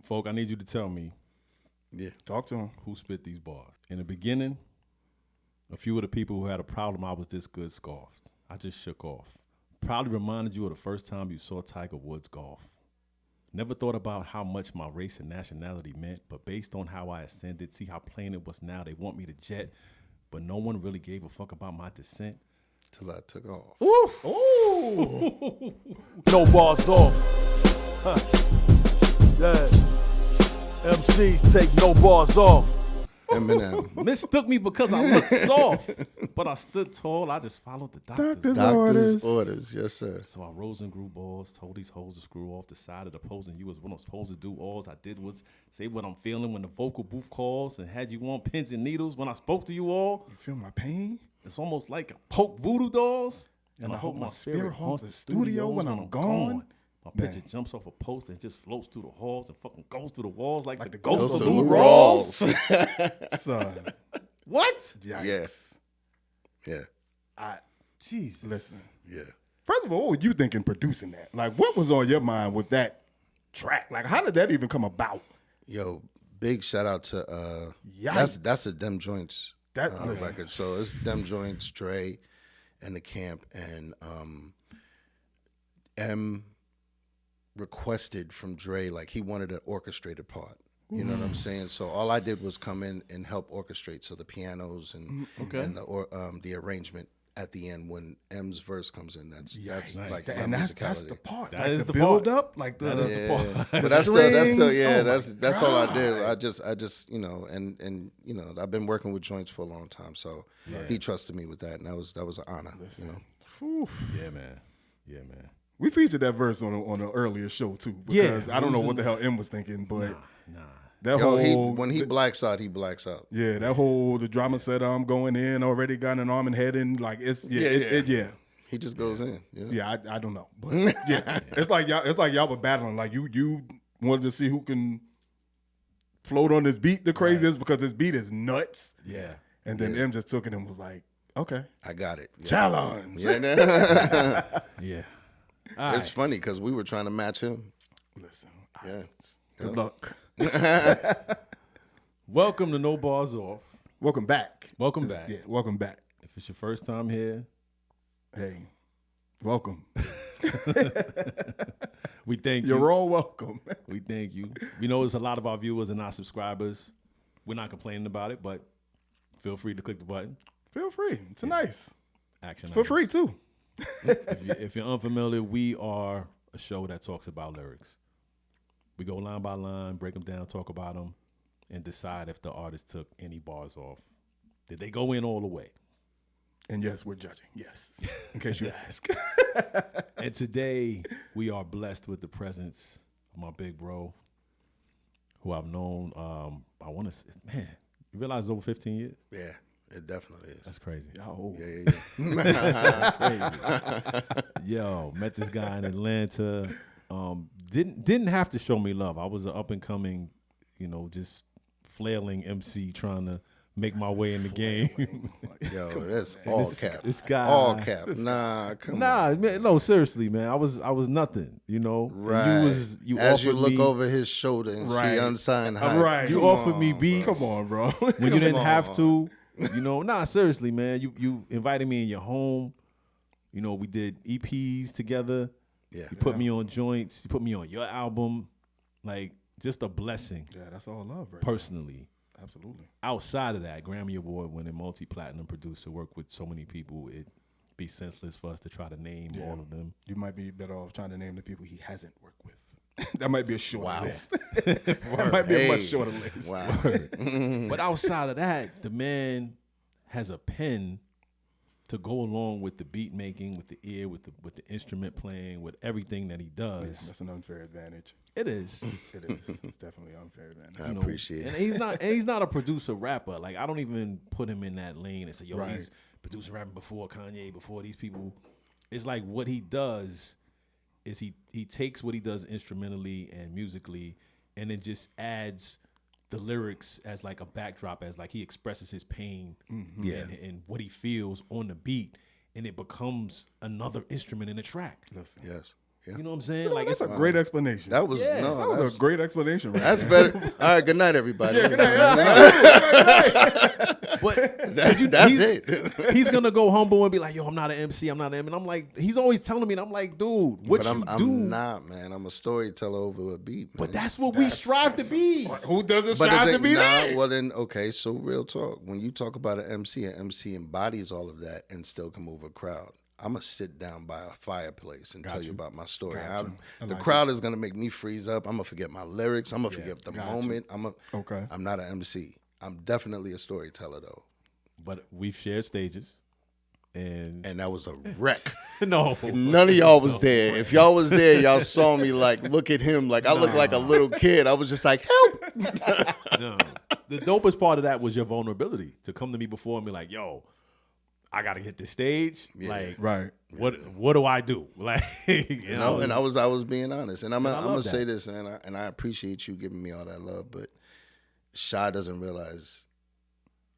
Folk, I need you to tell me. Yeah. Talk to him. Who spit these bars? In the beginning, a few of the people who had a problem I was this good scoffed. I just shook off. Probably reminded you of the first time you saw Tiger Woods golf. Never thought about how much my race and nationality meant, but based on how I ascended, see how plain it was now. They want me to jet, but no one really gave a fuck about my descent. Till I took off. Ooh. Ooh. No bars off. Huh. Yeah. MCs take no bars off. Eminem. Mistook me because I looked soft, but I stood tall. I just followed the doctor's Doctor's orders. Yes, sir. So I rose and grew balls, told these hoes to screw off, decided opposing you was what I'm supposed to do. All I did was say what I'm feeling when the vocal booth calls and had you on pins and needles when I spoke to you all. You feel my pain? It's almost like a poke voodoo dolls. And I hope my spirit haunts the studio when I'm gone. My picture jumps off a post and just floats through the halls and fucking goes through the walls like the ghost ghost of of Lou Lou Rawls. Rawls. Son. What? Yikes. Yes. Yeah. Jesus. Listen. Yeah. First of all, what were you thinking producing that? Like, what was on your mind with that track? Like, how did that even come about? Yo, big shout out to Yikes. that's a Dem Joints Listen. record. So it's Dem Joints, Dre, and the camp, and M requested from Dre, like he wanted an orchestrated part. You know what I'm saying? So all I did was come in and help orchestrate. So the pianos and the arrangement at the end when M's verse comes in. That's Nice. like And my that's musicality. the part. That like is the the build part. up. Like the, That is the part. But that's still strings. that's Oh all my I did. God. I just you know and you know I've been working with Joints for a long time, so he trusted me with that, and that was an honor. You know. Oof. Yeah, man. Yeah, man. We featured that verse on an earlier show too. Because I don't know what the hell M was thinking, but that whole When he blacks out, he blacks out. Yeah, that whole the drama said I'm going in, already got an arm and head in, like it's yeah. He just goes in. Yeah, I don't know. But yeah. It's like y'all were battling. Like you wanted to see who can float on this beat the craziest because this beat is nuts. Yeah. And then M just took it and was like, okay. I got it. Yeah. Challenge. Yeah. Yeah. It's funny because we were trying to match him. Listen. Yeah. Good luck. Welcome to No Bars Off. Welcome back. Welcome back. Yeah, welcome back. If it's your first time here, Hey, welcome. we thank you. You're all welcome. We thank you. We know there's a lot of our viewers and our subscribers. We're not complaining about it, but feel free to click the button. Feel free. It's nice. Action For items. free too. If you're unfamiliar, we are a show that talks about lyrics. We go line by line, break them down, talk about them, and decide if the artist took any bars off. Did they go in all the way? And yes, we're judging. Yes. In case you ask. And today, we are blessed with the presence of my big bro, who I've known, I want to say, man, you realize it's over 15 years? Yeah, it definitely is. That's crazy. Yeah. Yo, met this guy in Atlanta. Didn't have to show me love. I was an up and coming, just flailing MC trying to make my way in the game. Yo, that's all cap. This guy, all cap. Nah, come on. Man, no, seriously, man. I was nothing, Right. And you As you offered look me, over his shoulder and see unsigned hype. Right. you Come offered me beats. Come on, bro. When you didn't have to, seriously, man. You invited me in your home. We did EPs together. Yeah. You put me on joints. You put me on your album. Like, just a blessing. Yeah, that's all love, right? Personally. Absolutely. Outside of that, Grammy-award winning multi-platinum producer, worked with so many people, it'd be senseless for us to try to name all of them. You might be better off trying to name the people he hasn't worked with. That might be a short list. Word. That might be a much shorter list. Wow. But outside of that, the man has a pen to go along with the beat making, with the ear, with the instrument playing, with everything that he does. Yeah, that's an unfair advantage. It is. It is. It's definitely an unfair advantage. I appreciate and it. he's not a producer rapper. Like, I don't even put him in that lane and say, yo, Right. he's producer rapping before Kanye, before these people. It's like what he does is he takes what he does instrumentally and musically and then just adds the lyrics as like a backdrop, as like he expresses his pain and what he feels on the beat, and it becomes another instrument in the track. Listen. Yes. You know what I'm saying? Like That's a great explanation. That was Yeah. no, That was a great explanation. Right that's better. All right, good night, everybody. Yeah, good night. But That's it. he's gonna go humble and be like, "Yo, I'm not an MC. I'm not an M." And I'm like, he's always telling me, and I'm like, dude, what But you I'm do? not, man. I'm a storyteller over a beat, man. But that's what we strive to be. Who doesn't But strive the to be thing, that? well then, okay, so real talk. When you talk about an MC embodies all of that and still can move a crowd. I'm going to sit down by a fireplace and tell you about my story. The crowd is going to make me freeze up. I'm going to forget my lyrics. I'm going to forget the moment. I'm not an MC. I'm definitely a storyteller, though. But we've shared stages. And that was a wreck. No. None of y'all was there. If y'all was there, y'all saw me like, look at him. Like, I look like a little kid. I was just like, help. No. The dopest part of that was your vulnerability. To come to me before and be like, yo, I got to hit the stage. Yeah. Like, Right. What do I do? Like, you know? And I was being honest. And I'm gonna say that. this, and I appreciate you giving me all that love, but Sha doesn't realize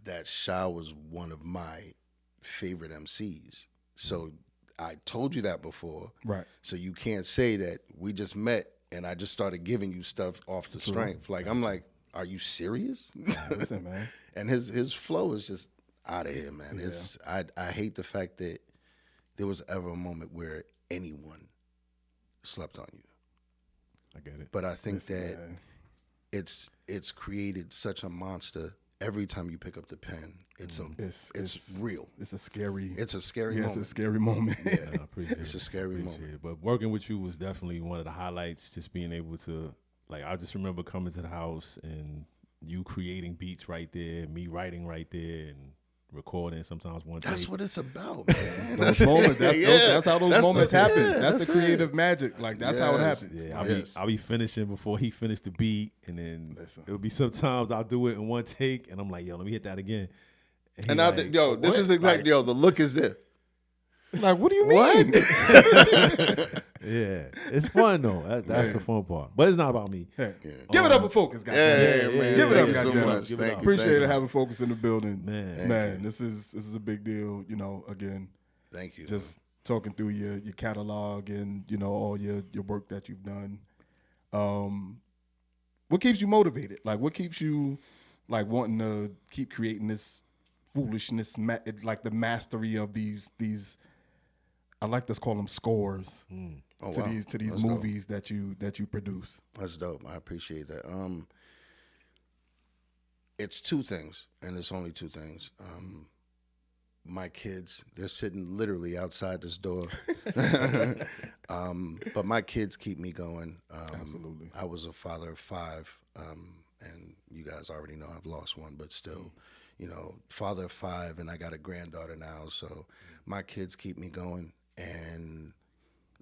that Sha was one of my favorite MCs. So I told you that before. Right. So you can't say that we just met and I just started giving you stuff off the strength. Like, I'm like, are you serious? Listen, man. And his flow is just out of here, man. It's I hate the fact that there was ever a moment where anyone slept on you. I get it. But I think Listen, that man. it's created such a monster. Every time you pick up the pen, it's real. It's a scary. It's a scary It's moment. a scary moment. I appreciate It's it. a scary Appreciate moment. it. But working with you was definitely one of the highlights. Just being able to, like, I just remember coming to the house and you creating beats right there, me writing right there, and recording sometimes one That's take. what it's about, man. Those moments. That's how those moments happen. yeah, that's the that's creative magic. Like that's how it Yes. happens. Yeah, I'll be finishing before he finished the beat, and then it'll be sometimes I'll do it in one take, and I'm like, yo, let me hit that again. he And I like, think, yo, this what? is exactly, the look is there. Like, what do you mean? What? Yeah, it's fun though. That's the fun part. But it's not about me. Hey, give it up for Focus, guys. Yeah, man. Give it Thank up, you so goddamn. much. Give it Thank up. you. Appreciate Thank it you. having Focus in the building, Man. Man, this is a big deal. You know, again, Thank you. just talking through your catalog and all your work that you've done. What keeps you motivated? Like, what keeps you like wanting to keep creating this foolishness? Like the mastery of these. I like to call them scores Oh, to wow. these That's movies that you produce. That's dope. I appreciate that. It's two things, and it's only two things. My kids, they're sitting literally outside this door. But my kids keep me going. Absolutely. I was a father of 5, and you guys already know I've lost one, but still, father of 5, and I got a granddaughter now, so my kids keep me going. And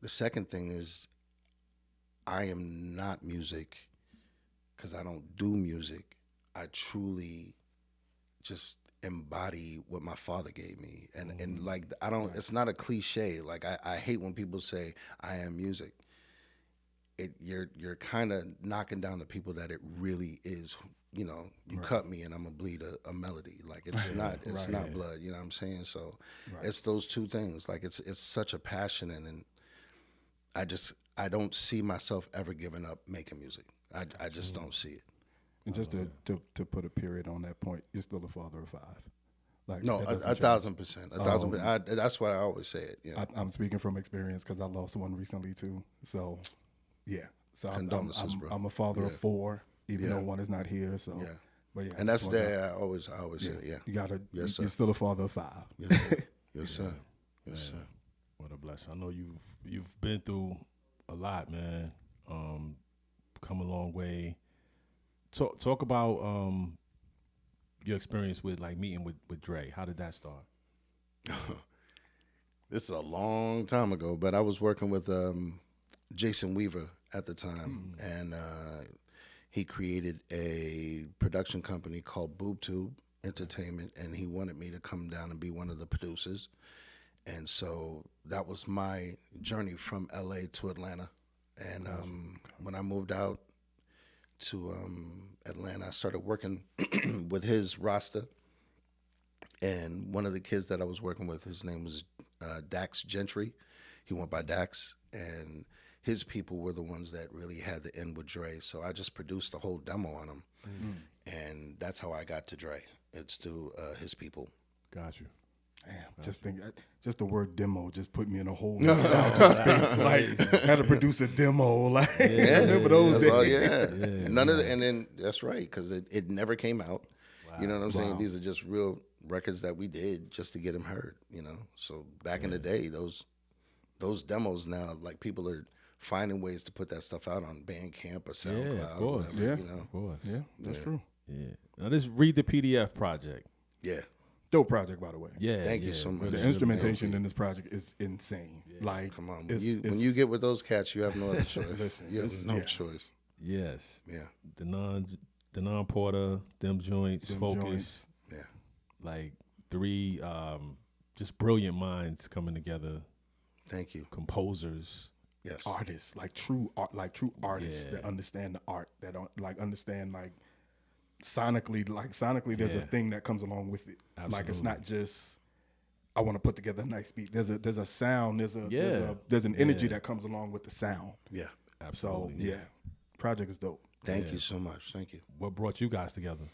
the second thing is I am not music because I don't do music. I truly just embody what my father gave me. And like, I don't, it's not a cliche. Like, I hate when people say I am music. You're kind of knocking down the people that it really is. You cut me and I'm gonna bleed a melody. Like, it's not blood. You know what I'm saying? So it's those two things. Like, it's such a passion, and I don't see myself ever giving up making music. I just don't see it. And just to put a period on that point, you're still a father of 5. Like, No, that doesn't 1,000%. 1,000%. That's why I always say it. I'm speaking from experience because I lost one recently too. So, yeah. So Condolences, bro. I'm a father of 4, even though one is not here. So, Yeah. But yeah, And that's there. I always say it. Yeah. You gotta. Yes, sir. You're still a father of 5. Yes, sir. Yes, sir. Yes, sir. What a blessing. I know you've been through a lot, man. Come a long way. Talk about your experience with like meeting with Dre. How did that start? This is a long time ago, but I was working with Jason Weaver at the time, and he created a production company called BoobTube Entertainment, and he wanted me to come down and be one of the producers. And so that was my journey from LA to Atlanta. And when I moved out to Atlanta, I started working with his roster. And one of the kids that I was working with, his name was Dax Gentry. He went by Dax. And his people were the ones that really had the end with Dre. So I just produced a whole demo on him, and that's how I got to Dre. It's through his people. Got you. Damn, just the word demo just put me in a whole nostalgia space. Like, had to produce a demo. Like, remember those days? All, None of the, and then that's right, because it never came out. Wow. You know what I'm saying? These are just real records that we did just to get them heard. You know, so back in the day, those demos now, like people are finding ways to put that stuff out on Bandcamp or SoundCloud. Of course. Or whatever, you know? Of course. Yeah, that's true. Yeah. Now let's read the PDF project. Yeah. Dope project, by the way. Yeah. Thank you so much. The instrumentation in this project is insane. Yeah. Like, come on, when you get with those cats, you have no other choice. Listen, you have no choice. Yes. Yeah. The non-Porter, them joints, Focus. Yeah. Like 3 just brilliant minds coming together. Thank you. Composers. Yes. Artists, like true artists that understand the art, that don't like understand like sonically, there's a thing that comes along with it. Absolutely. Like, it's not just I want to put together a nice beat. There's a sound, there's an energy that comes along with the sound. Yeah. Absolutely. So project is dope. Thank you so much. Thank you. What brought you guys together?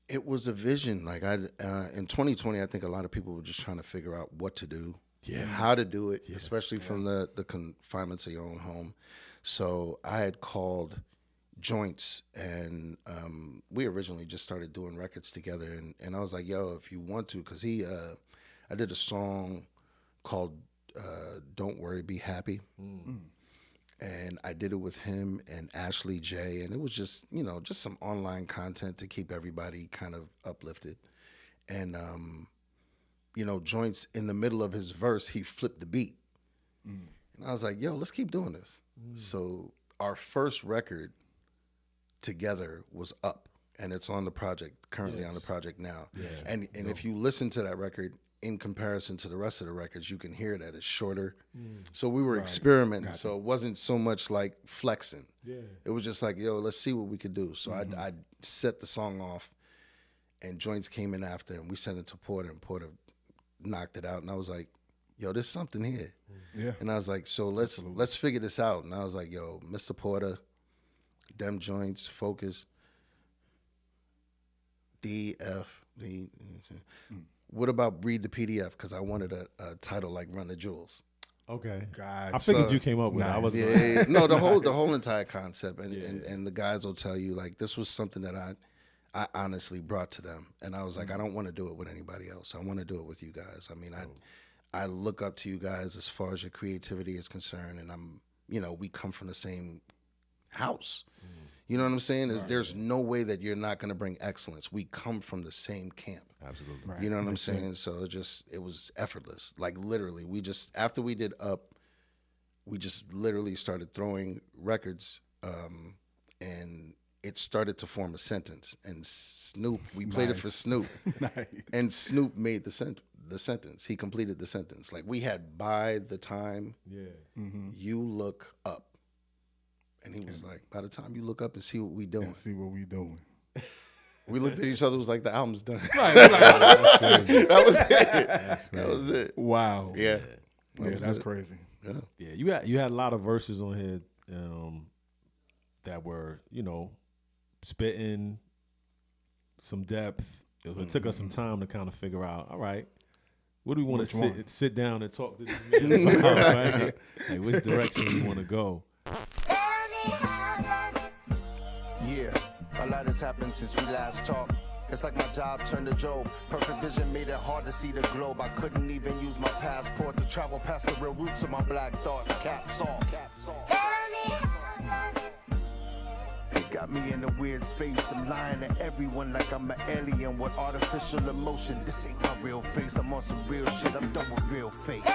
It was a vision. Like in 2020, I think a lot of people were just trying to figure out what to do, how to do it, especially from the confinements of your own home. So I had called Joints, and we originally just started doing records together, and I was like, yo, if you want to, because I did a song called Don't Worry, Be Happy. And I did it with him and Ashley J, and it was just, just some online content to keep everybody kind of uplifted. And, Joints, in the middle of his verse, he flipped the beat. And I was like, yo, let's keep doing this. So our first record together was Up, and it's on the project, currently on the project now. Yeah. And if you listen to that record, in comparison to the rest of the records, you can hear that it's shorter. So we were experimenting. So it wasn't so much like flexing. Yeah. It was just like, yo, let's see what we could do. So I set the song off, and Joints came in after, and we sent it to Porter, and Porter knocked it out. And I was like, yo, there's something here. Yeah. And I was like, so let's figure this out. And I was like, yo, Mr. Porter, them Joints, Focus, what about Read the PDF? Because I wanted a title like Run the Jewels. Okay. God. I figured you came up with it. I was No, the whole entire concept. And the guys will tell you, like, this was something that I honestly brought to them. And I was like, I don't want to do it with anybody else. I want to do it with you guys. I mean, I look up to you guys as far as your creativity is concerned. And we come from the same house. You know what I'm saying? There's no way that you're not going to bring excellence. We come from the same camp. Absolutely. Right. You know what I'm saying? So it was effortless. Like, literally, after we did Up, we just literally started throwing records, and it started to form a sentence. And Snoop, we played it for Snoop. Nice. And Snoop made the sentence. He completed the sentence. Like, we had by the time you look up. And he was like, by the time you look up and see what we doing. We looked at each other, it was like the album's done. Right. That was it. That was it. Wow. Yeah. That's crazy. Yeah. You had a lot of verses on here that were, spitting some depth. It took us some time to kind of figure out, all right, what do we want to sit down and talk to this man about, right? Like, which direction we want to go. Yeah, a lot has happened since we last talked. It's like my job turned to Job. Perfect vision made it hard to see the globe. I couldn't even use my passport to travel past the real roots of my black thoughts. Caps off. It got me in a weird space. I'm lying to everyone like I'm an alien with artificial emotion. This ain't my real face. I'm on some real shit. I'm done with real fake.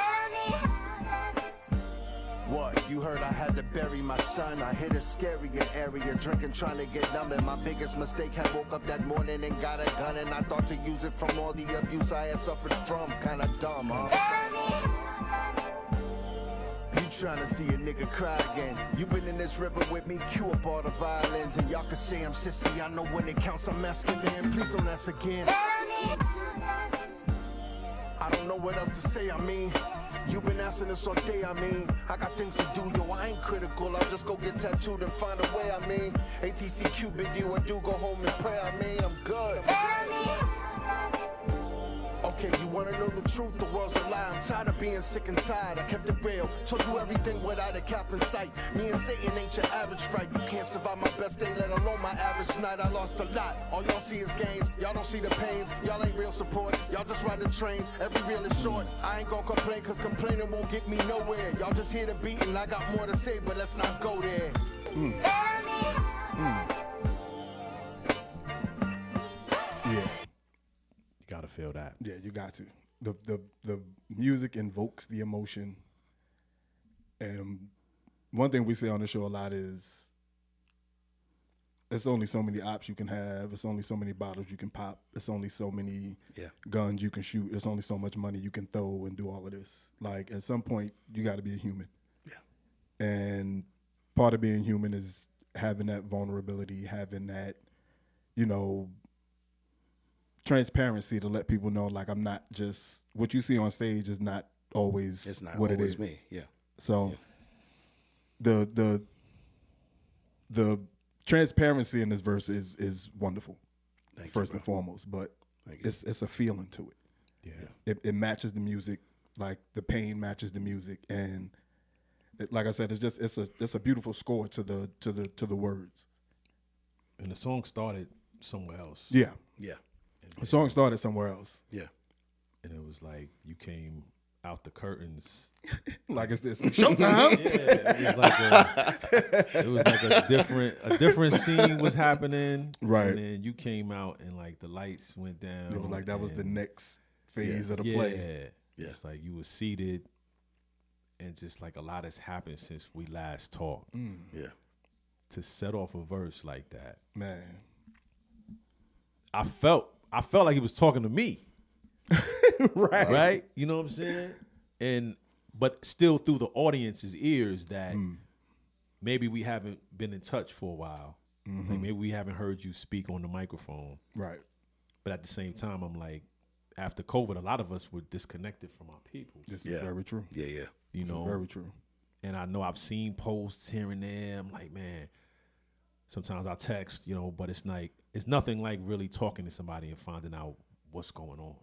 What? You heard I had to bury my son. I hit a scarier area, drinking, trying to get numb. And my biggest mistake, I woke up that morning and got a gun. And I thought to use it from all the abuse I had suffered from. Kinda dumb, huh? You trying to see a nigga cry again. You been in this river with me, cue up all the violins. And y'all can say I'm sissy, I know when it counts I'm masculine. Please don't ask again. I don't know what else to say, I mean. You been asking this all day, I mean. I got things to do, yo, I ain't critical. I'll just go get tattooed and find a way, I mean. ATC Cupid, you I do go home and pray, I mean. I'm good. Okay, you wanna know the truth? The world's a lie. I'm tired of being sick and tired. I kept it real. Told you everything without a cap in sight. Me and Satan ain't your average fight. You can't survive my best day, let alone my average night. I lost a lot. All y'all see is gains. Y'all don't see the pains. Y'all ain't real support. Y'all just ride the trains. Every reel is short. I ain't gonna complain, cause complaining won't get me nowhere. Y'all just hear the beat and I got more to say, but let's not go there. Yeah. Gotta feel that. Yeah, you got to. The music invokes the emotion. And one thing we say on the show a lot is there's only so many ops you can have. It's only so many bottles you can pop. It's only so many guns you can shoot. There's only so much money you can throw and do all of this. Like, at some point, you got to be a human. Yeah. And part of being human is having that vulnerability, having that, you know, transparency to let people know, like, I'm not just, what you see on stage is not always It's not what always it is. me. Yeah. So the transparency in this verse is wonderful, first and foremost, but it's a feeling to it. Yeah. It matches the music, like the pain matches the music, and like I said, it's a beautiful score to the words. And the song started somewhere else. Yeah. Yeah. The song started somewhere else. Yeah. And it was like you came out the curtains. Like it's this showtime. Yeah, it was like a different scene was happening. Right. And then you came out and like the lights went down. It was like that was the next phase of the yeah, play. Yeah. It's like you were seated and just like a lot has happened since we last talked. Yeah. To set off a verse like that. Man. I felt like he was talking to me. Right. Right? You know what I'm saying? But still through the audience's ears that maybe we haven't been in touch for a while. Mm-hmm. Like maybe we haven't heard you speak on the microphone. Right. But at the same time, I'm like, after COVID, a lot of us were disconnected from our people. This is very true. Yeah, yeah. You know? Very true. And I know I've seen posts here and there. I'm like, man, sometimes I text, you know, but it's nothing like really talking to somebody and finding out what's going on.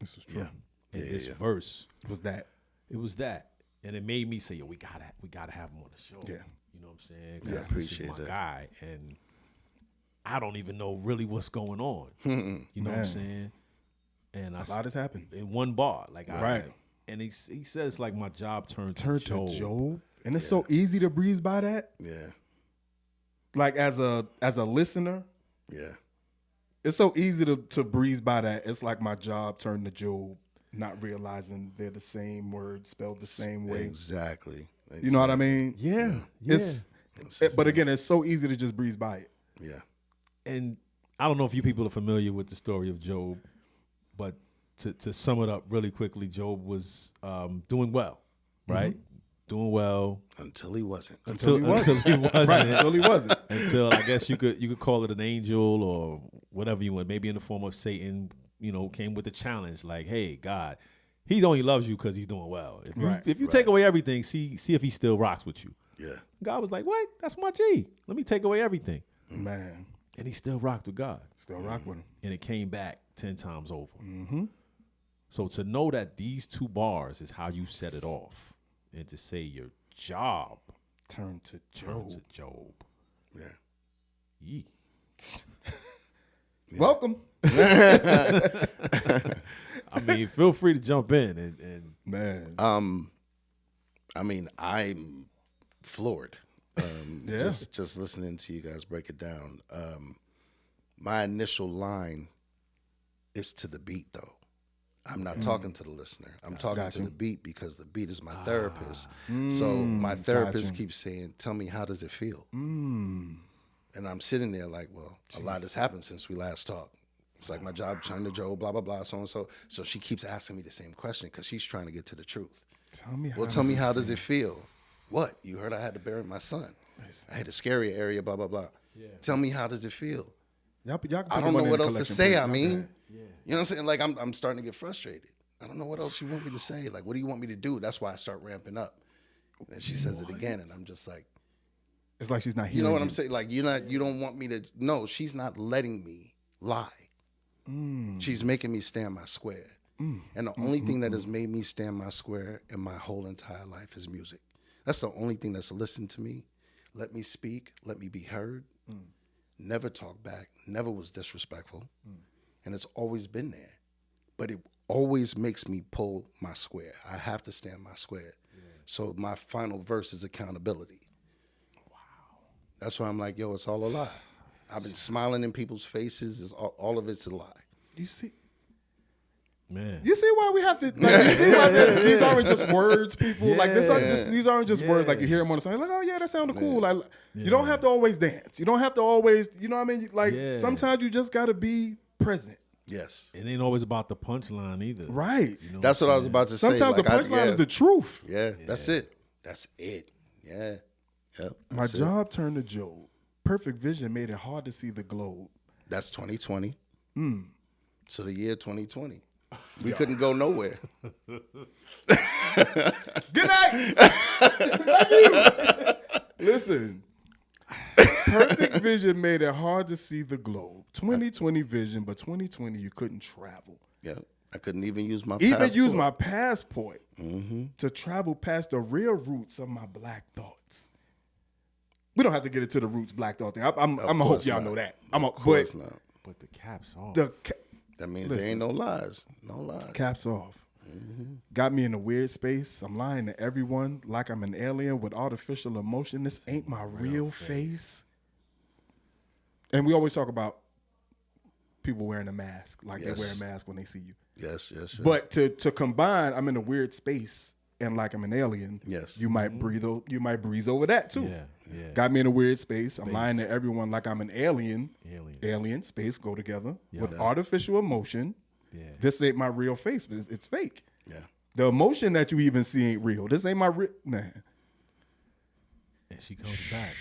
This is true. Yeah. And this verse was that. It was that. And it made me say, yo, we gotta have him on the show. Yeah. You know what I'm saying? Yeah, I This appreciate is my that. guy. And I don't even know really what's going on. You know what I'm saying? And A lot has happened. in one bar. Like Right. And he says like my job turned Turn to to Job. Job. And it's so easy to breeze by that. Yeah. Like as a listener, Yeah. it's so easy to breeze by that. It's like my job turned to Job, not realizing they're the same word spelled the same way. Exactly. You know what I mean? Yeah. But again, it's so easy to just breeze by it. Yeah. And I don't know if you people are familiar with the story of Job, but to sum it up really quickly, Job was doing well, right? Doing well Until he wasn't. until he wasn't. Right, until he wasn't. Until I guess you could call it an angel or whatever you want, maybe in the form of Satan, you know, came with a challenge like, hey, God, he only loves you because he's doing well. If you take away everything, see if he still rocks with you. Yeah. God was like, what? That's my G. Let me take away everything. Man, And he still rocked with God. still rock with him. And it came back 10 times over. So to know that these two bars is how you set it off, and to say your job Turn to turns Job. to Job. Yeah. Yee. Welcome. I mean, feel free to jump in and Man. I mean, I'm floored. Yeah. Just listening to you guys break it down. My initial line is to the beat, though. I'm not talking to the listener. I'm talking to the beat because the beat is my therapist. So my therapist keeps saying, tell me, how does it feel? And I'm sitting there like, well, a lot has happened since we last talked. It's like my job, trying to Joe, blah, blah, blah, so and so. So she keeps asking me the same question because she's trying to get to the truth. Tell me how does it feel? What? You heard I had to bury my son. I had a scary area, blah, blah, blah. Yeah. Tell me, how does it feel? Y'all can I put don't money know in what the else to collection say. plate. I mean, Yeah. you know what I'm saying? Like I'm starting to get frustrated. I don't know what else you want me to say. Like, what do you want me to do? That's why I start ramping up. And she says it again, and I'm just like, it's like she's not hearing you know what I'm saying? Like, you don't want me to. No, she's not letting me lie. She's making me stand my square. And the only thing that has made me stand my square in my whole entire life is music. That's the only thing that's listened to me, let me speak, let me be heard, never talk back, never was disrespectful. And it's always been there. But it always makes me pull my square. I have to stand my square. Yeah. So my final verse is accountability. Wow. That's why I'm like, yo, it's all a lie. I've been smiling in people's faces. It's all of it's a lie. You see? Man. You see why we have to, like, you see why these aren't just words, people. Yeah. Like, these aren't just words, like, you hear them on the song, like, oh, yeah, that sounded cool. Like, you don't have to always dance. You don't have to always, you know what I mean? Like, sometimes you just got to be present. Yes. It ain't always about the punchline either. Right. You know that's what I was about to say. Sometimes like, the punchline is the truth. Yeah, that's it. That's it. Yeah. Yep. My job turned to Joe. Perfect vision made it hard to see the globe. That's 2020. So the year 2020. We couldn't go nowhere. Good night. Listen. Perfect vision made it hard to see the globe. 2020 vision, but 2020 you couldn't travel. Yeah, I couldn't even use my passport. To travel past the real roots of my black thoughts. We don't have to get into the roots black thought thing. I'm gonna hope y'all know that. Of course not. But the cap's off. That means there ain't no lies. No lies. Caps off. Got me in a weird space. I'm lying to everyone like I'm an alien with artificial emotion. This ain't my real face. And we always talk about people wearing a mask, like they wear a mask when they see you. Yes. But to combine, I'm in a weird space and like I'm an alien. Yes. You might breathe over that too. Yeah. Got me in a weird space. I'm lying to everyone like I'm an alien. Alien, space go together with artificial emotion. Yeah. This ain't my real face, but it's fake. Yeah. The emotion that you even see ain't real. This ain't my real, man. And she comes back.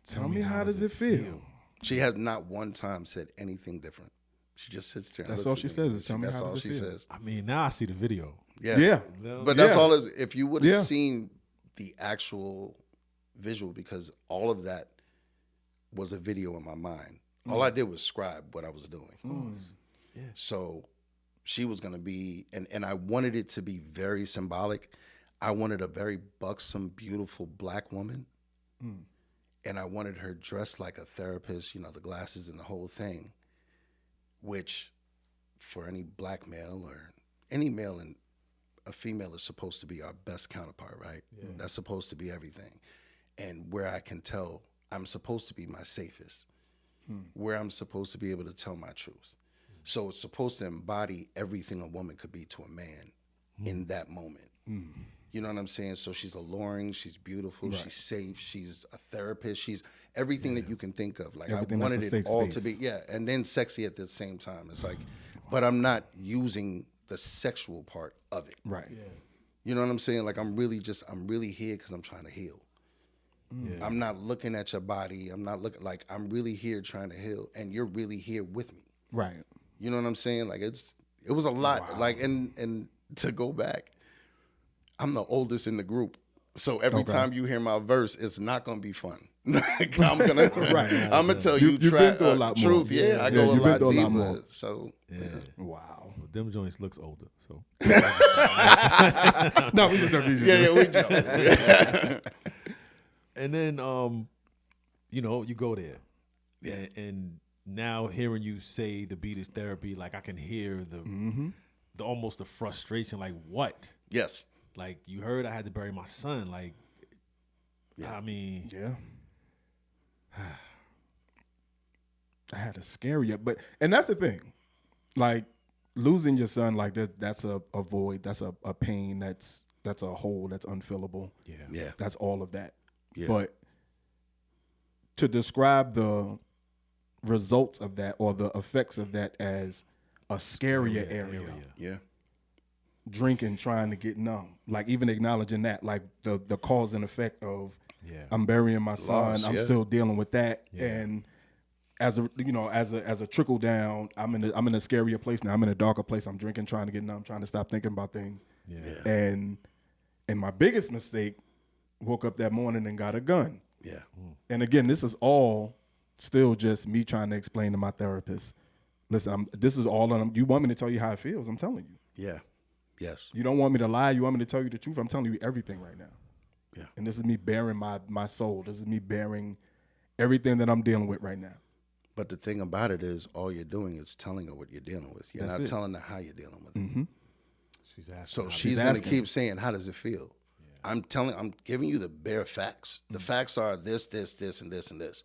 Tell me how does it feel? She has not one time said anything different. She just sits there. That's all she says is tell me how does it feel. Says. I mean, now I see the video. Yeah. But that's all. If you would have seen the actual visual, because all of that was a video in my mind. All I did was scribe what I was doing. Yeah. So she was going to be, and I wanted it to be very symbolic. I wanted a very buxom, beautiful black woman. And I wanted her dressed like a therapist, you know, the glasses and the whole thing, which for any black male or any male and a female is supposed to be our best counterpart, right? Yeah. That's supposed to be everything. And where I can tell I'm supposed to be my safest, where I'm supposed to be able to tell my truth. So it's supposed to embody everything a woman could be to a man in that moment. You know what I'm saying? So she's alluring, she's beautiful, she's safe, she's a therapist, she's everything that you can think of. Like everything I wanted it all to be, and then sexy at the same time. It's like, but I'm not using the sexual part of it. Right. Yeah. You know what I'm saying? Like I'm really here because I'm trying to heal. Yeah. I'm not looking at your body. I'm not looking, like I'm really here trying to heal, and you're really here with me. Right. You know what I'm saying? Like it was a lot. Wow. Like and to go back, I'm the oldest in the group, so every time you hear my verse, it's not gonna be fun. Like, I'm gonna tell you truth. Yeah, I go a lot deeper. So wow, well, them joints looks older. So no, we just joking. We joke. And then you know, you go there, and now hearing you say the beat is therapy, like I can hear the almost the frustration. Like what? Yes. Like you heard, I had to bury my son. Like, I mean, I had to scare you, and that's the thing, like losing your son, like that's a void, that's a pain, that's a hole that's unfillable. Yeah. That's all of that. Yeah. But to describe the results of that or the effects of that as a scarier area. Yeah. Drinking, trying to get numb, like even acknowledging that, like the cause and effect of I'm burying my son, I'm still dealing with that, and as a trickle down, I'm in a scarier place now. I'm in a darker place. I'm drinking, trying to get numb, trying to stop thinking about things. Yeah. And my biggest mistake, woke up that morning and got a gun. Yeah. And again, this is all still just me trying to explain to my therapist. Listen, this is all on. You want me to tell you how it feels? I'm telling you. Yeah. Yes. You don't want me to lie. You want me to tell you the truth. I'm telling you everything right now. Yeah. And this is me bearing my soul. This is me bearing everything that I'm dealing with right now. But the thing about it is, all you're doing is telling her what you're dealing with. You're not telling her how you're dealing with it. She's asking. So she's going to keep saying, how does it feel? Yeah. I'm giving you the bare facts. The facts are this, this, this, and this, and this.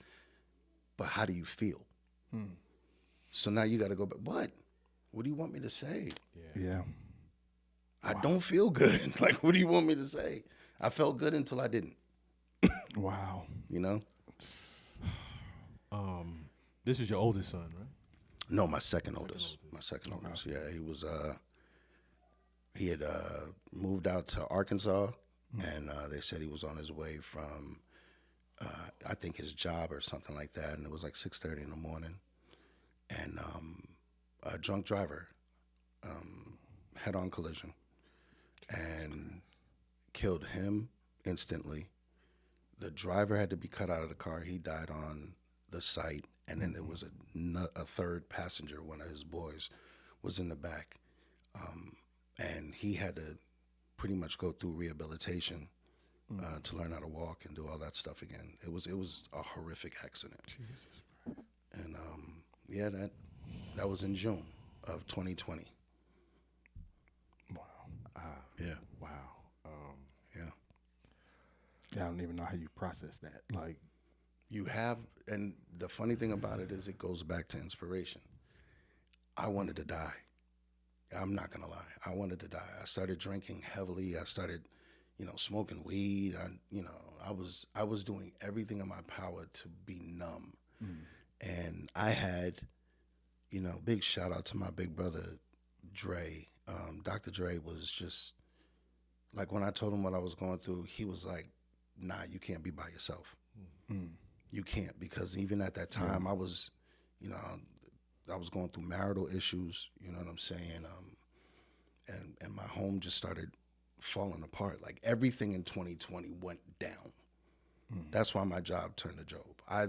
But how do you feel? So now you got to go back. What do you want me to say? Yeah. I don't feel good. Like, what do you want me to say? I felt good until I didn't. Wow. You know? This is your oldest son, right? No, my second oldest. My second oldest. Yeah, he was. He had moved out to Arkansas, and they said he was on his way from, I think, his job or something like that. And it was like 6:30 in the morning, and a drunk driver, head-on collision, and killed him instantly. The driver had to be cut out of the car. He died on the site. And then there was a third passenger, one of his boys, was in the back. And he had to pretty much go through rehabilitation to learn how to walk and do all that stuff again. It was a horrific accident. Jesus Christ. And yeah, that was in June of 2020. Wow. Yeah. Wow. Yeah. Yeah, I don't even know how you process that. Like, You have, and the funny thing about it is it goes back to inspiration. I wanted to die. I'm not gonna lie. I wanted to die. I started drinking heavily. I started, smoking weed. I was doing everything in my power to be numb. And I had, big shout out to my big brother, Dre. Dr. Dre was just, like, when I told him what I was going through, he was like, nah, you can't be by yourself. You can't, because even at that time I was, I was going through marital issues, you know what I'm saying? And my home just started falling apart. Like, everything in 2020 went down. That's why my job turned to Job. I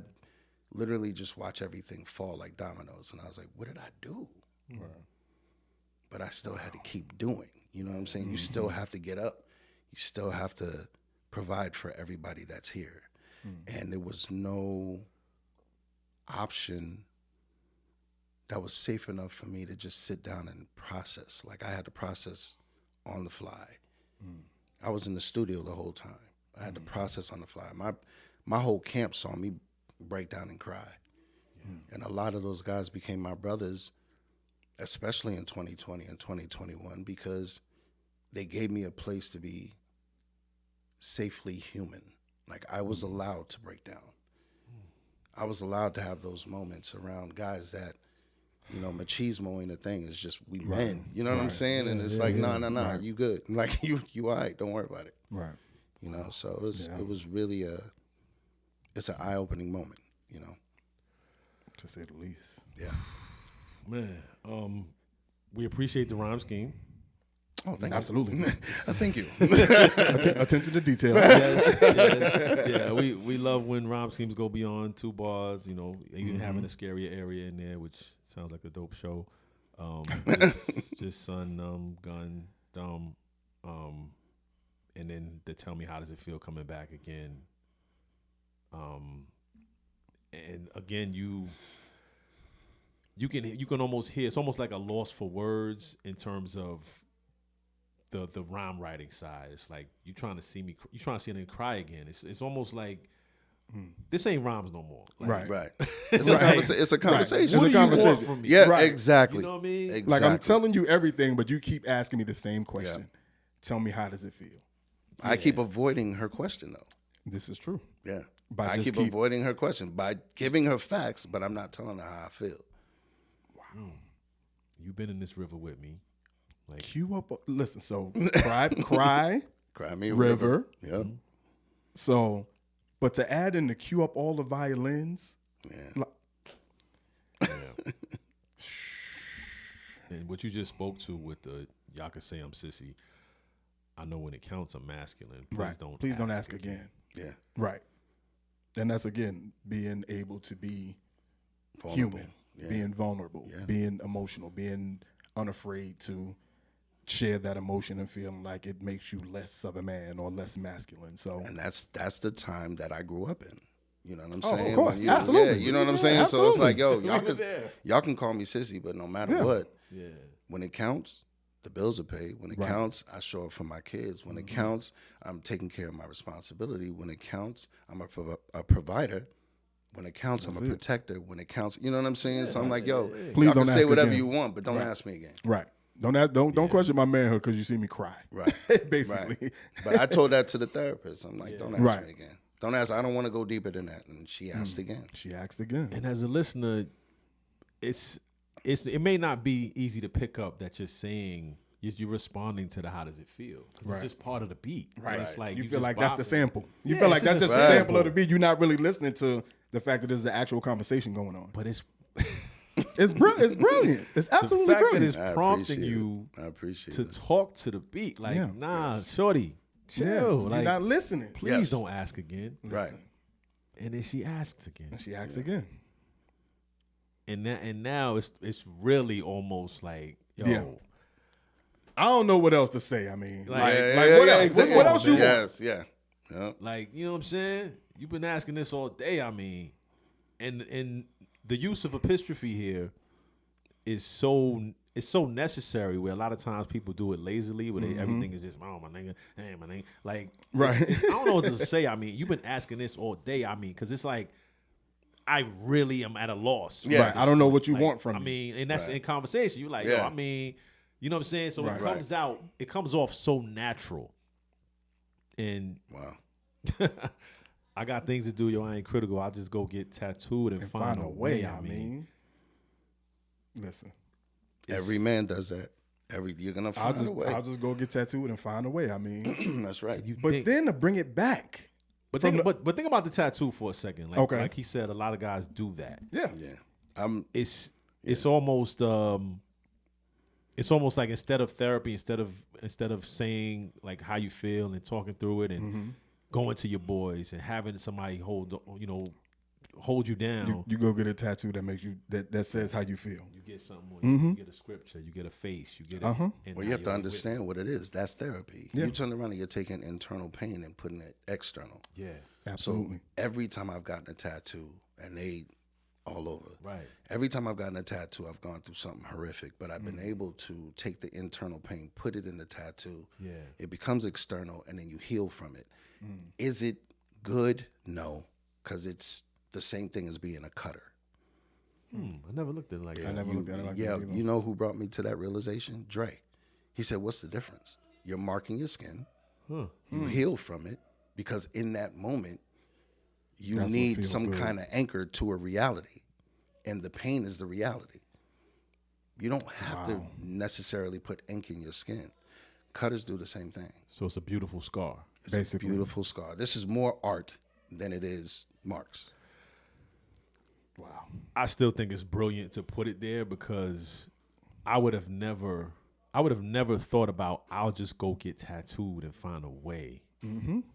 literally just watched everything fall like dominoes, and I was like, what did I do? But I still had to keep doing, you know what I'm saying? You still have to get up. You still have to provide for everybody that's here. And there was no option that was safe enough for me to just sit down and process. Like, I had to process on the fly. I was in the studio the whole time. I had to process on the fly. My whole camp saw me break down and cry. And a lot of those guys became my brothers, especially in 2020 and 2021, because they gave me a place to be safely human. Like, I was allowed to break down. I was allowed to have those moments around guys that, machismo ain't a thing. It's just we men. You know what I'm saying? And it's like, no, you good. Like, you all right. Don't worry about it. right. So it was really it's an eye-opening moment, To say the least. Yeah. Man, we appreciate the rhyme scheme. Oh, thank you. Absolutely. Thank you. Attention to detail. Yeah, we love when rhyme schemes go beyond 2 bars, even having a scarier area in there, which sounds like a dope show. Just son, gun, dumb, and then to tell me how does it feel coming back again. And again, you can almost hear, it's almost like a loss for words in terms of the rhyme writing side. It's like you trying to see me cry again. It's almost like this ain't rhymes no more. Like, Right. It's a conversation. What It's do a you conversation. want from me? Yeah, Right. exactly. You know what I mean? Exactly. Like, I'm telling you everything, but you keep asking me the same question. Yeah. Tell me, how does it feel? I keep avoiding her question, though. This is true. Yeah. By I just keep avoiding her question by giving her facts, but I'm not telling her how I feel. You've been in this river with me. Like, Cue up. Listen, so cry. Cry me a River. Yeah. So, but to add in the cue up all the violins, Yeah. like, And what you just spoke to with the y'all can say I'm sissy. I know when it counts, I'm masculine. Please don't ask again. Yeah. Right. And that's, again, being able to be Vulnerable. human, Yeah. being vulnerable, being emotional, being unafraid to share that emotion and feeling like it makes you less of a man or less masculine. So, And that's the time that I grew up in. You know what I'm Oh, of saying? course. When Absolutely. Yeah, you know what I'm saying? Absolutely. So it's like, yo, We was there. y'all can call me sissy, but no matter what, Yeah. when it counts, the bills are paid. When it counts, I show up for my kids. When it counts, I'm taking care of my responsibility. When it counts, I'm a provider. When it counts, I'm a protector. When it counts, you know what I'm saying? So I'm like, yo, Please y'all don't can say ask whatever again. you want, but don't ask me again. right. Don't question my manhood because you see me cry. Right. Basically. Right. But I told that to the therapist. I'm like, don't ask Right. me again. Don't ask. I don't want to go deeper than that. And she asked again. She asked again. And as a listener, it may not be easy to pick up that you're saying you're responding to the how does it feel. Right. It's just part of the beat. Right. It's like you feel just like that's the bopping. sample. You Yeah, feel like it's that's just just a a sample of sample. the beat. You're not really listening to the fact that there's an actual conversation going on. But it's It's brilliant. It's the absolutely fact that brilliant. it's I prompting appreciate you it. I appreciate to it. talk to the beat. Like, Yeah. nah, shorty, chill. Yeah, you're like, not listening. please Yes. don't ask again. Right. And then she asks again. And she asks again. And now it's really almost like, yo, Yeah. I don't know what else to say. I mean, Like- like, Yeah, like yeah, what yeah, else? exactly. What else you want? Yes, yeah. Yeah. like, you know what I'm saying? You've been asking this all day, I mean. And the use of apostrophe here is so necessary where a lot of times people do it lazily where everything is just, oh, my nigga, hey, my nigga. Like, Right. I don't know what to say. I mean, you've been asking this all day, I mean, because it's like, I really am at a loss. Yeah. Right. I don't know what you Like, want from I me. mean, and that's in conversation. You're like, yo, Yeah. I mean, you know what I'm saying? So Right. it comes off so natural. And Wow. I got things to do, yo. I ain't critical. I'll just go get tattooed and find a way. I mean, listen, Every man does that. You're gonna find a way. I'll just go get tattooed and find a way. I mean, That's right. but then to bring it back. but think about the tattoo for a second. Like, Okay. like he said, a lot of guys do that. Yeah. Yeah. It's almost like instead of therapy, instead of saying like how you feel and talking through it and going to your boys and having somebody hold you down. You go get a tattoo that makes you that says how you feel. You get something. You get a scripture. You get a face. You get it. And Well, you have to understand what it is. That's therapy. Yeah. You turn around and you're taking internal pain and putting it external. Yeah. Absolutely. So every time I've gotten a tattoo, and they all over. Right. Every time I've gotten a tattoo, I've gone through something horrific, but I've been able to take the internal pain, put it in the tattoo. Yeah. It becomes external, and then you heal from it. Is it good? No, because it's the same thing as being a cutter. I never looked at it like I that. never looked at it like that either. You know who brought me to that realization? Dre. He said, what's the difference? You're marking your skin. Huh. You heal from it because in that moment, you That's what need feels some good. kind of anchor to a reality. And the pain is the reality. You don't have to necessarily put ink in your skin. Cutters do the same thing. So it's a beautiful scar. It's a beautiful scar. This is more art than it is marks. Wow. I still think it's brilliant to put it there because I would have never thought about I'll just go get tattooed and find a way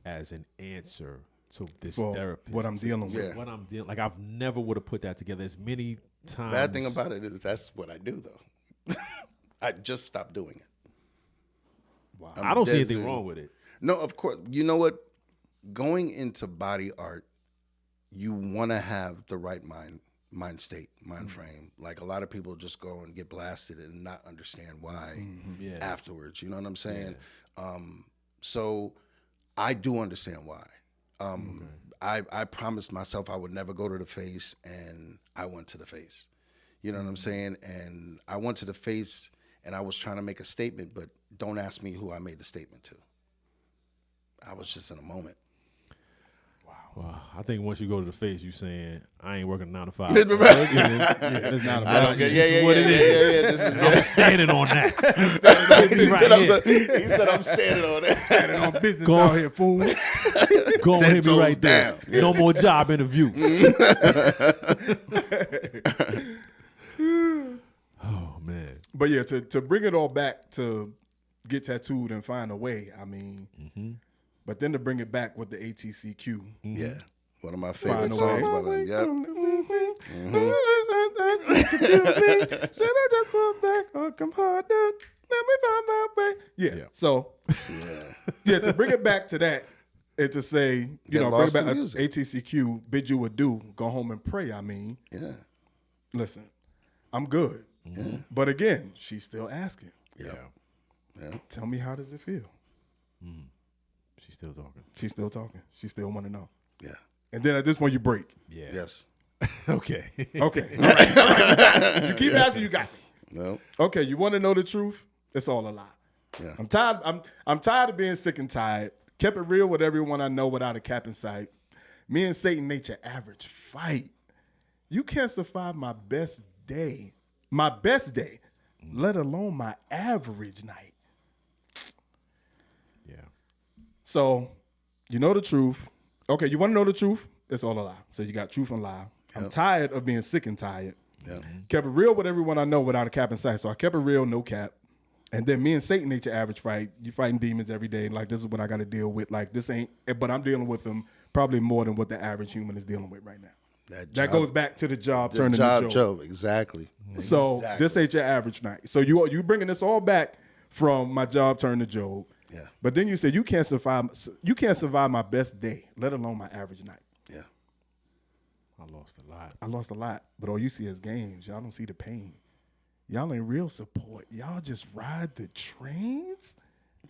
as an answer to this For therapist. what I'm dealing with. Yeah. What I'm dealing, like I've never would have put that together as many times. Bad thing about it is that's what I do, though. I just stopped doing it. Wow. I don't see dead anything serious. wrong with it. No, of course. You know what? Going into body art, you want to have the right mind state, mind frame. Like a lot of people just go and get blasted and not understand why Yeah. afterwards. You know what I'm saying? So I do understand why. I promised myself I would never go to the face, and I went to the face. You know what I'm saying? And I went to the face, and I was trying to make a statement, but don't ask me who I made the statement to. I was just in a moment. Well, I think once you go to the face, you saying I ain't working 9 to 5. It's not a I don't get, yeah, what it is. This is I'm standing on that. he said I'm standing on that. standing on business Go out on. here, fool. Go and hit me toes right there. down. Yeah. No more job interview. Oh man. But yeah, to bring it all back to get tattooed and find a way. I mean, but then to bring it back with the ATCQ. Yeah, one of my favorite Find a songs way. by them. Yep. Should I just pull back or come harder? Let me find my way. Yeah. So, to bring it back to that and to say, bring it back to ATCQ, bid you adieu, go home and pray. I mean, listen, I'm good. But again, she's still asking. Yeah. Tell me, how does it feel? She's still talking. She's still talking. She still want to know. Yeah. And then at this point, you break. Yeah. Yes. Okay. Okay. All right. You keep asking, you got me. No. Okay, you want to know the truth? It's all a lie. Yeah. I'm tired. I'm tired of being sick and tired. Kept it real with everyone I know without a cap in sight. Me and Satan ain't your average fight. You can't survive my best day, let alone my average night. Yeah. So, you know the truth. Okay, you want to know the truth? It's all a lie. So you got truth and lie. I'm tired of being sick and tired. Yeah. Kept it real with everyone I know without a cap in sight. So I kept it real, no cap. And then me and Satan ain't your average fight. You fighting demons every day. Like, this is what I got to deal with. Like, this ain't, but I'm dealing with them probably more than what the average human is dealing with right now. That goes back to the job turning job, to Job. Job. Exactly. So this ain't your average night. So you bringing this all back from my job turn to Job. Yeah. But then you said you can't survive my best day, let alone my average night. Yeah. I lost a lot. But all you see is games. Y'all don't see the pain. Y'all ain't real support. Y'all just ride the trains.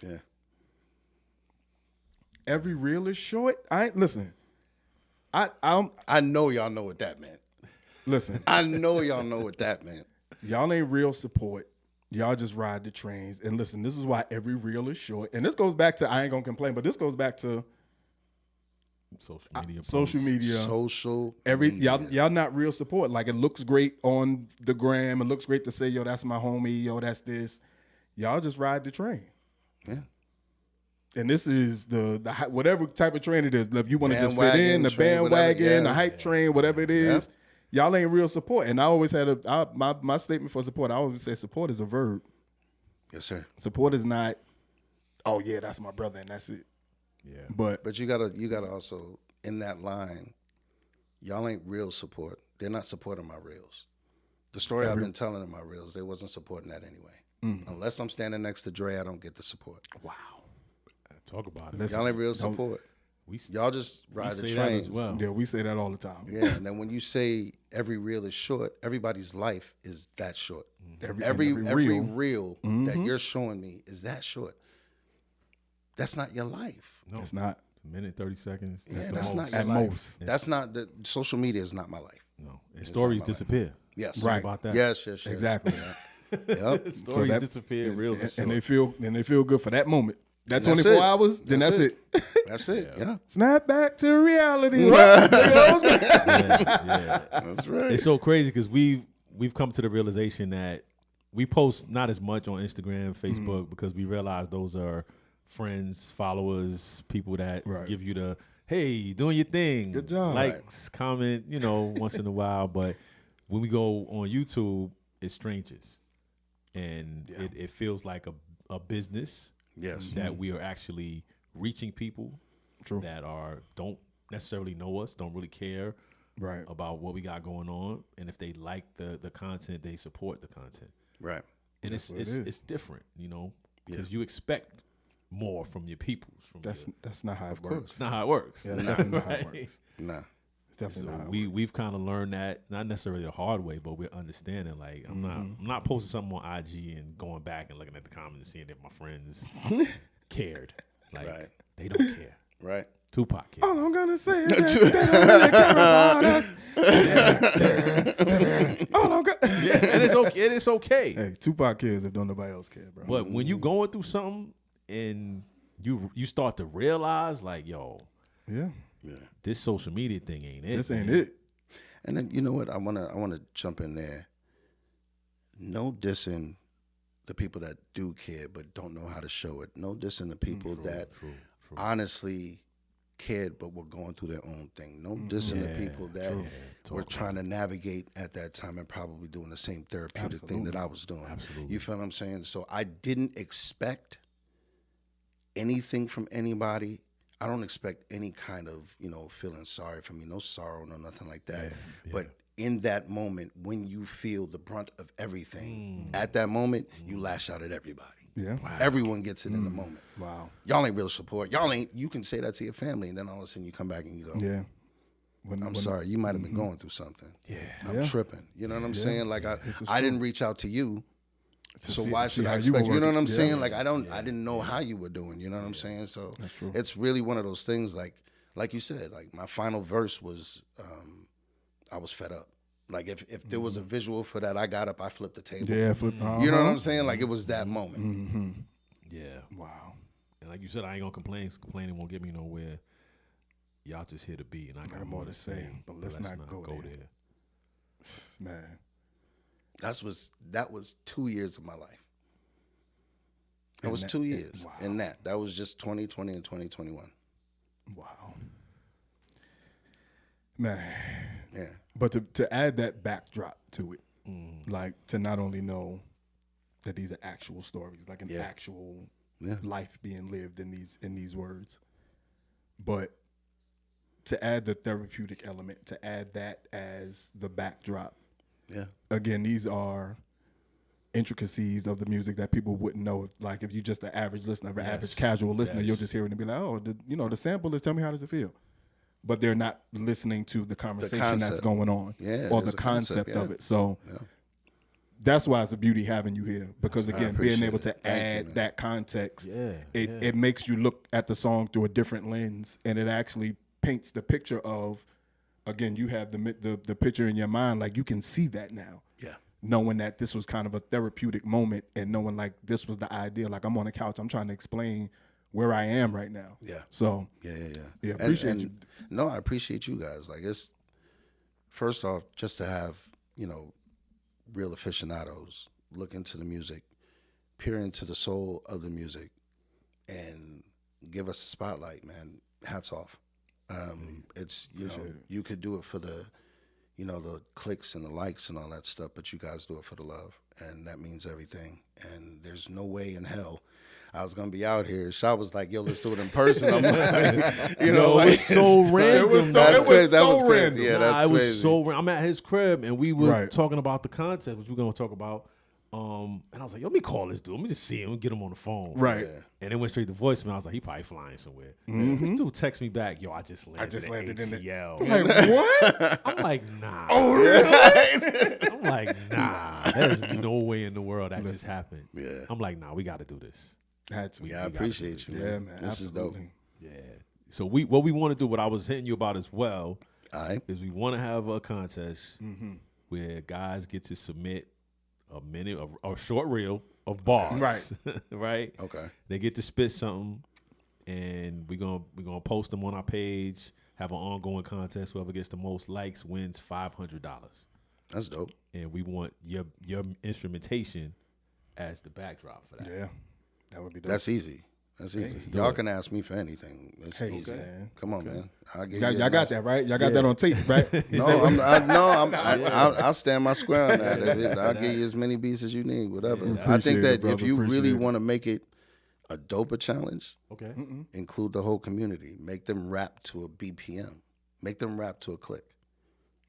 Yeah. Every reel is short. Listen. I know y'all know what that meant. Listen. I know y'all know what that meant. Y'all ain't real support. Y'all just ride the trains. And listen, this is why every reel is short. And this goes back to, I ain't gonna complain, but this goes back to social media. Y'all not real support. Like, it looks great on the gram. It looks great to say, yo, that's my homie. Yo, that's this. Y'all just ride the train. Yeah. And this is the whatever type of train it is. If you want to just fit in, the bandwagon, the hype train, whatever it is, y'all ain't real support. And I always had my statement for support. I always say support is a verb. Yes, sir. Support is not, oh yeah, that's my brother and that's it. Yeah. But you gotta also, in that line, y'all ain't real support. They're not supporting my reels. The story I've been telling in my reels, they wasn't supporting that anyway. Unless I'm standing next to Dre, I don't get the support. Wow. Talk about it. Y'all ain't real support. Y'all just ride the trains. Well. Yeah, we say that all the time. Yeah, and then when you say every reel is short, everybody's life is that short. Every reel that you're showing me is that short. That's not your life. No, it's not. A minute, 30 seconds. That's not your at life. most. That's not the social media is not my life. No, and stories disappear. Yes, right about that. Yes, exactly. Yep. Stories disappear. Reels and they feel good for that moment. That 24 hours, then that's it. That's it. Yeah. Snap back to reality. Yeah. That's right. It's so crazy because we've come to the realization that we post not as much on Instagram, Facebook, because we realize those are friends, followers, people that give you the, hey, doing your thing. Good job. Likes, comment, once in a while. But when we go on YouTube, it's strangers. And it feels like a business. Yes. That we are actually reaching people that don't necessarily know us, don't really care about what we got going on. And if they like the content, they support the content. Right. And it's different, because you expect more from your peoples. That's not how it works. It's not how it works. Yeah, that's definitely not how it works. Nah. Definitely not. We've kind of learned that, not necessarily the hard way, but we're understanding. Like, I'm not posting something on IG and going back and looking at the comments and seeing if my friends cared. Like, they don't care. Right. Tupac cares. All I'm gonna say is that and it's okay. It is okay. Hey, Tupac cares if don't nobody else care, bro. But when you going through something and you start to realize, like, yo, this social media thing ain't it. This ain't it. And then you know what? I wanna jump in there. No dissing the people that do care but don't know how to show it. No dissing the people that honestly cared but were going through their own thing. No dissing the people that were trying to navigate at that time and probably doing the same therapeutic thing that I was doing. Absolutely. You feel what I'm saying? So I didn't expect anything from anybody. I don't expect any kind of, feeling sorry for me, no sorrow, no nothing like that. But in that moment, when you feel the brunt of everything, at that moment, you lash out at everybody. Yeah. Wow. Everyone gets it in the moment. Wow. Y'all ain't real support. You can say that to your family, and then all of a sudden you come back and you go, Yeah. I'm sorry, you might have been going through something. Yeah. I'm tripping. You know what I'm saying? Like I didn't reach out to you. So see- why see should I how you expect were you know what working. I'm Yeah. saying? Like I didn't know how you were doing, you know what I'm saying? So That's true. it's really one of those things like you said, like my final verse was I was fed up. Like if there was a visual for that, I got up, I flipped the table. Yeah, flip. You know what I'm saying? Like it was that moment. Mm-hmm. Yeah. Wow. And like you said, I ain't gonna complain. Complaining won't get me nowhere. Y'all just here to be, and I got more to say. But let's not go there. Man. That was 2 years of my life. That was that- 2 years. wow. And that was just 2020 and 2021. Wow. Man. Yeah. But to add that backdrop to it, like to not only know that these are actual stories, like an actual life being lived in these words, but to add the therapeutic element, to add that as the backdrop. Yeah. Again, these are intricacies of the music that people wouldn't know. If you're just an average listener, an average casual listener, you'll just hear it and be like, oh, the sample is, tell me how does it feel? But they're not listening to the conversation that's going on or the concept of it. So that's why it's a beauty having you here, because again, being able to add that context, it makes you look at the song through a different lens, and it actually paints the picture of, again, you have the picture in your mind, like you can see that now. Yeah. Knowing that this was kind of a therapeutic moment, and knowing like this was the idea, like I'm on the couch, I'm trying to explain where I am right now. Yeah. So Yeah, appreciate you. No, I appreciate you guys. Like it's first off, just to have, real aficionados look into the music, peer into the soul of the music, and give us a spotlight, man. Hats off. It's you could do it for the the clicks and the likes and all that stuff, but you guys do it for the love, and that means everything. And there's no way in hell I was gonna be out here. Sha was like, "Yo, let's do it in person." I'm like, it was so random. It was so random. Yeah, that's it crazy. was so random. I'm at his crib, and we were talking about the content, which we're gonna talk about. And I was like, yo, let me call this dude. Let me just see him and get him on the phone. Right. Yeah. And it went straight to voicemail. I was like, he probably flying somewhere. This dude texts me back, yo, I just landed in ATL. Like, what? I'm like, nah. Oh, really? I'm like, nah. There's no way in the world that just happened. Yeah. I'm like, nah, we got to do this. Had to. Yeah, I appreciate you, man. Yeah, man. This is dope. absolutely. Yeah. So what we want to do, what I was hitting you about as well, All right. is we want to have a contest where guys get to submit a minute of a short reel of bars. Right. Right? Okay. They get to spit something, and we're gonna post them on our page, have an ongoing contest. Whoever gets the most likes wins $500. That's dope. And we want your instrumentation as the backdrop for that. Yeah. That would be dope. That's easy. That's easy. Y'all can ask me for anything. It's easy. man. Come on, man. I'll give Y'all you got that, right? Y'all got that on tape, right? No, I'll stand my square on that. I'll give you as many beats as you need, whatever. I think Appreciate that it, brother. if you really Appreciate it. want to make it a doper challenge, Okay. include the whole community. Make them rap to a BPM. Make them rap to a click.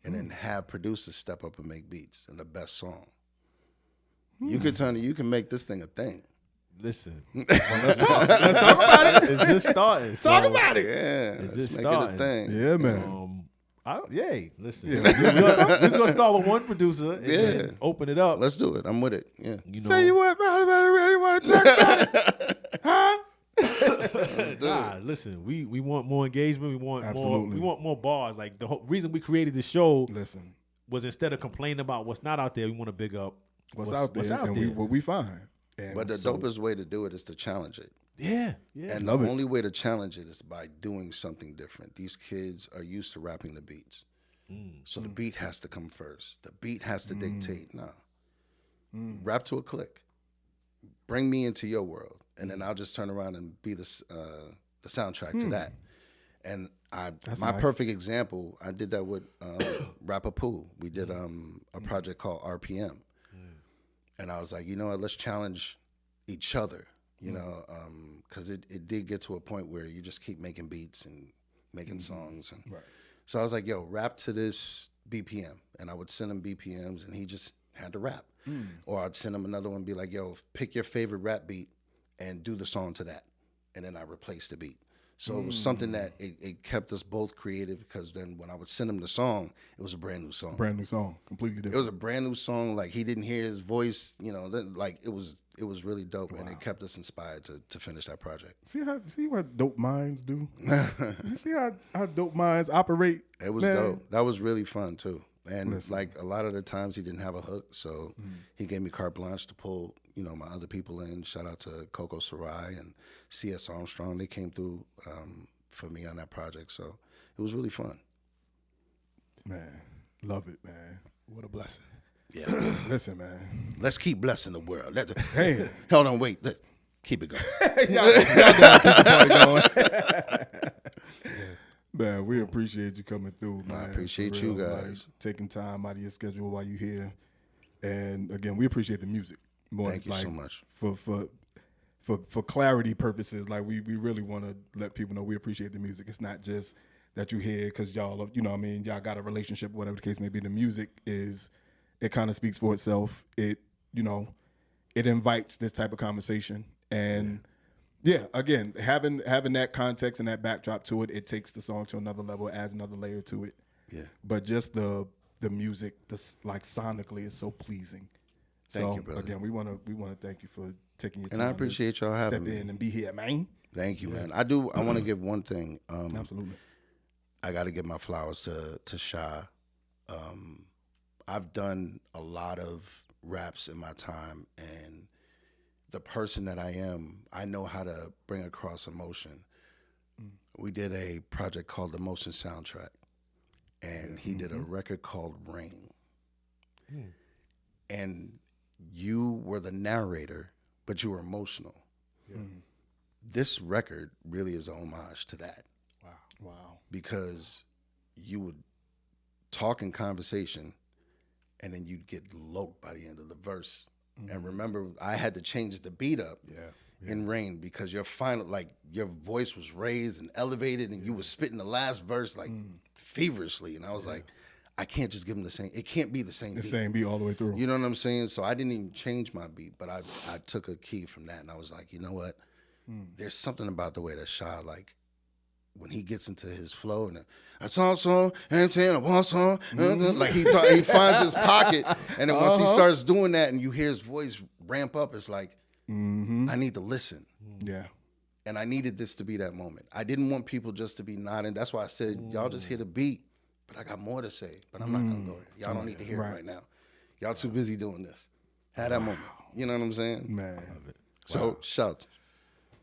And then have producers step up and make beats and the best song. You can make this thing a thing. Listen. Let's talk about it. It's just starting. Talk about it. Yeah. It's Let's just make starting. it a thing. Yeah, man. Listen. We're just gonna start with one producer and just open it up. Let's do it. I'm with it. Yeah. You know, Say you want to talk about it? Huh? Nah, listen. We want more engagement. We want Absolutely. more. We want more bars. Like the whole reason we created the show Listen, was instead of complaining about what's not out there, we want to big up what's out there, and what we find. And But the dopest way to do it is to challenge it. Yeah. And the only way to challenge it is by doing something different. These kids are used to rapping the beats. So the beat has to come first. The beat has to dictate. Nah. Rap to a click. Bring me into your world. And then I'll just turn around and be the soundtrack to that. And That's my nice. perfect example, I did that with Rapapoo. We did a project called RPM. And I was like, you know what, let's challenge each other, you know, because it did get to a point where you just keep making beats and making songs. And so I was like, yo, rap to this BPM. And I would send him BPMs, and he just had to rap. Or I'd send him another one and be like, yo, pick your favorite rap beat and do the song to that. And then I replaced the beat. So it was something that it kept us both creative, because then when I would send him the song, it was a brand new song. Brand new song, completely different. It was a brand new song. Like, he didn't hear his voice, you know, like it was really dope. And it kept us inspired to finish that project. See what dope minds do? You see how dope minds operate? It was dope. That was really fun too. And like a lot of the times he didn't have a hook, so he gave me carte blanche to pull, you know, my other people in. Shout out to Coco Sarai and C.S. Armstrong. They came through for me on that project, so it was really fun. Man, love it, man. What a blessing. Yeah. Listen, man. Let's keep blessing the world. Hey. Hold on, wait. Keep it going. Y'all gotta keep the party going. Man, we appreciate you coming through, man. I appreciate For you real, guys. like, taking time out of your schedule while you're here. And again, we appreciate the music. Thank you so much. For clarity purposes, like we really want to let people know we appreciate the music. It's not just that you hear because y'all, you know what I mean, y'all got a relationship, whatever the case may be. The music it kind of speaks for itself. It, you know, it invites this type of conversation. And yeah, again, having that context and that backdrop to it, it takes the song to another level, adds another layer to it. Yeah. But just the music, like sonically, is so pleasing. Thank you, brother. Again, we want to thank you for taking your time. And I appreciate y'all having me. Step in and be here, man. Thank you, man. I want to give one thing. Absolutely. I got to give my flowers to Sha. I've done a lot of raps in my time, and the person that I am, I know how to bring across emotion. We did a project called the Motion Soundtrack, and he did a record called Rain. And you were the narrator, but you were emotional. This record really is a homage to that. Wow. Because you would talk in conversation, and then you'd get low by the end of the verse. And remember, I had to change the beat up in Rain because your final, like, your voice was raised and elevated, and you were spitting the last verse like feverishly. And I was like, I can't just give him the same. It can't be the same beat. The same beat all the way through. You know what I'm saying? So I didn't even change my beat, but I took a key from that, and I was like, you know what? There's something about the way that Sha, like, when he gets into his flow and I saw song and I want song, like he finds his pocket, and then once he starts doing that and you hear his voice ramp up, it's like, I need to listen. Yeah. And I needed this to be that moment. I didn't want people just to be nodding. That's why I said, y'all just hear the beat, but I got more to say, but I'm not gonna go there. Y'all don't need to hear it right now. Y'all too busy doing this. Have that moment. You know what I'm saying? Man. So shout.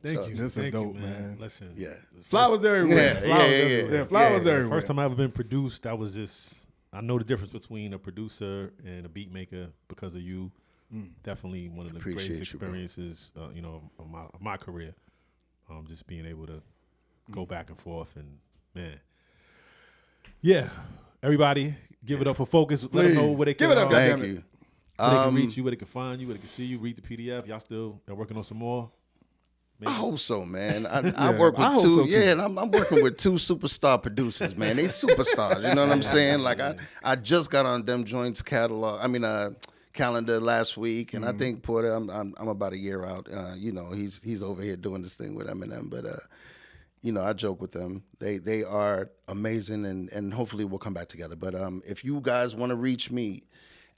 Thank you. This is Thank dope, you, man. Listen. Yeah. Flowers everywhere. Yeah. Flowers everywhere. First time I ever been produced, I know the difference between a producer and a beat maker because of you. Definitely one of the greatest experiences, of my career. Just being able to go back and forth, and man, yeah. Everybody, give it up for Focus. Let them know where they can. Give it up. Thank you. Where they can reach you, where they can find you, where they can see you. Read the PDF. Y'all still working on some more? I hope so, man. I work with two. And I'm working with two superstar producers, man. They superstars. You know what I'm saying? Like I just got on them joints calendar last week, and I think Porter, I'm about a year out. He's over here doing this thing with Eminem, but I joke with them. They are amazing, and hopefully we'll come back together. But if you guys want to reach me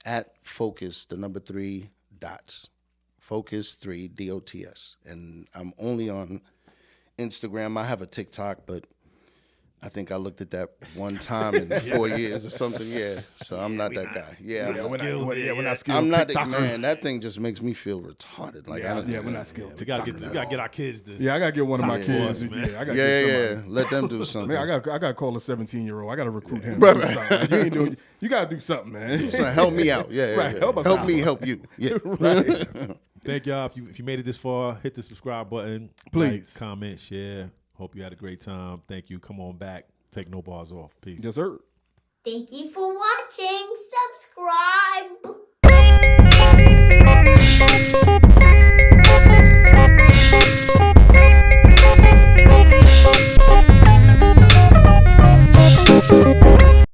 at Focus, the number 3 dots. Focus 3 DOTS, and I'm only on Instagram. I have a TikTok, but I think I looked at that one time in 4 years or something. Yeah, so I'm not that guy. We're not skilled. I'm not that man. That thing just makes me feel retarded. Like we're not skilled. We gotta get our kids to. Yeah, I gotta get one of my kids. I gotta get somebody. Let them do something. Man, I gotta call a 17-year-old. I gotta recruit him. Do something. You gotta do something, man. Help me out. Right. Help us help out. me help you. Yeah. Thank y'all. If you made it this far, hit the subscribe button. Please. Like, comment, share. Hope you had a great time. Thank you. Come on back. Take no bars off. Peace. Yes, sir. Thank you for watching. Subscribe.